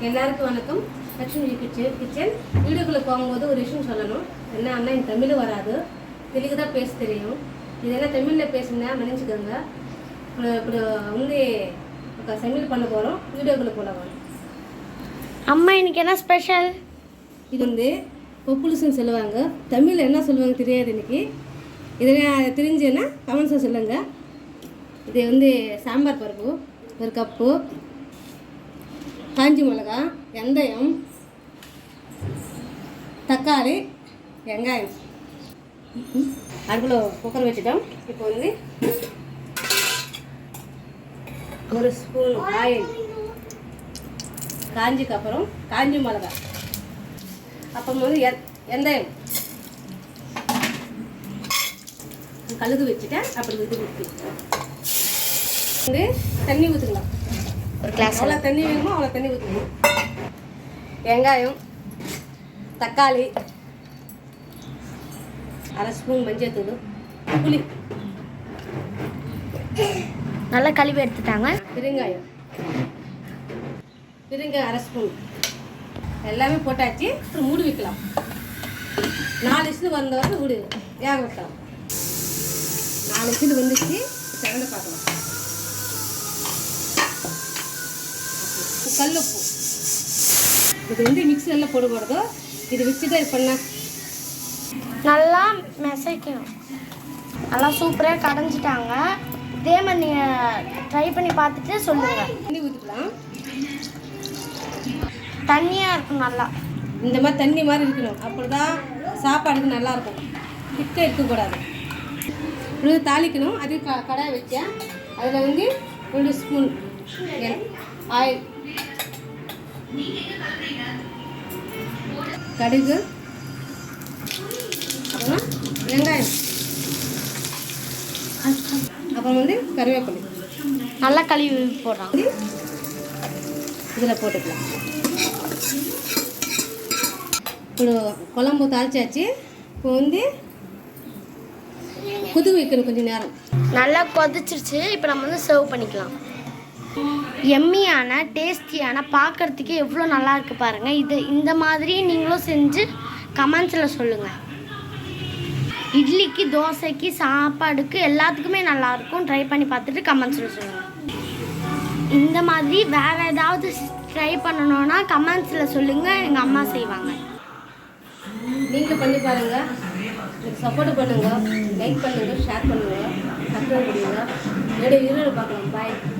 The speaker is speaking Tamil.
எல்லாருக்கும் வணக்கம். லட்சுமி கிச்சன் வீடியோக்குள்ளே போகும்போது ஒரு விஷயம் சொல்லணும். என்ன அண்ணா எனக்கு தமிழ் வராது, தெலுங்கு தான் பேச தெரியும். இதெல்லாம் தமிழில் பேசுனா மன்னிச்சுக்கோங்க. இப்படி வந்து சமையல் பண்ண போகிறோம். வீடியோக்குள்ளே போகலாம். அம்மா இன்னைக்கு என்ன ஸ்பெஷல்? இது வந்து பொப்புலுசுன்னு சொல்லுவாங்க. தமிழில் என்ன சொல்லுவாங்க தெரியாது இன்னைக்கு. இதெல்லாம் தெரிஞ்சுன்னா கமெண்ட்ஸை சொல்லுங்கள். இது வந்து சாம்பார் பருப்பு ஒரு கப்பு, காஞ்சி மிளகா, வெந்தயம், தக்காளி, வெங்காயம். அடுப்பில் குக்கர் வச்சுட்டோம். இப்போ வந்து ஒரு ஸ்பூன் ஆயில், காஞ்சிக்கு அப்புறம் காஞ்சி மிளகா, அப்புறம் வந்து வெந்தயம், கழுகு வச்சுட்டேன். அப்படி இது ஊற்றி வந்து தண்ணி ஊற்றுக்கலாம். ஒரு கிளாஸ் அவ்வளோ தண்ணி வேணுமோ அவ்வளோ தண்ணி ஊற்றணும். வெங்காயம், தக்காளி, அரை ஸ்பூன் மஞ்சள் தூள், புளி நல்லா கழுவி எடுத்துட்டாங்க. பெருங்காயம் அரை ஸ்பூன் எல்லாமே போட்டாச்சு. அப்புறம் மூடி வைக்கலாம். 4 விசில் வந்தவரை மூடி வேக வைக்கலாம். 4 விசில் வந்துச்சு. திறந்து பார்க்கலாம். கல்லுப்பு இது வந்து மிக்சரில் போடக்கூடாதோ. இது வச்சுட்டு இது பண்ண நல்லா மெசைக்கணும். நல்லா சூப்பராக கடைஞ்சிட்டாங்க. இதே மாதிரி நீங்கள் ட்ரை பண்ணி பார்த்துட்டு சொல்லுங்கள். தண்ணி ஊற்றிக்கலாம். தண்ணியாக இருக்கும். நல்லா இந்த மாதிரி தண்ணி மாதிரி இருக்கணும். அப்படி தான் சாப்பாடுக்கு நல்லாயிருக்கும். கிட்ட இருக்கக்கூடாது. இப்படி தாளிக்கணும். அது கடாய் வச்சேன். அதில் வந்து 2 ஸ்பூன் ஆயில், கடுகு, அப்புறம் வெங்காயம், அப்புறம் வந்து கருவேப்பிலை நல்லா கழுவி போடுறோம். இதில் போட்டுக்கலாம். இப்போ குழம்பு தாளிச்சாச்சு. இப்போ வந்து கொதி வைக்கணும் கொஞ்சம் நேரம். நல்லா கொதிச்சிருச்சு. இப்போ நம்ம வந்து சர்வ் பண்ணிக்கலாம். எம்மியான டேஸ்டியான, பார்க்குறதுக்கு எவ்வளோ நல்லா இருக்குது பாருங்கள். இந்த மாதிரி நீங்களும் செஞ்சு கமெண்ட்ஸில் சொல்லுங்கள். இட்லிக்கு, தோசைக்கு, சாப்பாடுக்கு எல்லாத்துக்குமே நல்லாயிருக்கும். ட்ரை பண்ணி பார்த்துட்டு கமெண்ட்ஸில் சொல்லுங்கள். இந்த மாதிரி வேறு ஏதாவது ட்ரை பண்ணணுன்னா கமெண்ட்ஸில் சொல்லுங்கள். எங்கள் அம்மா செய்வாங்க. நீங்களும் பண்ணி பாருங்கள். சப்போர்ட் பண்ணுங்கள், லைக் பண்ணுங்கள், ஷேர் பண்ணுங்கள், சப்ஸ்கிரைப் பண்ணுங்கள். என்னுடைய வீடியோ பார்க்கலாம். பாய்.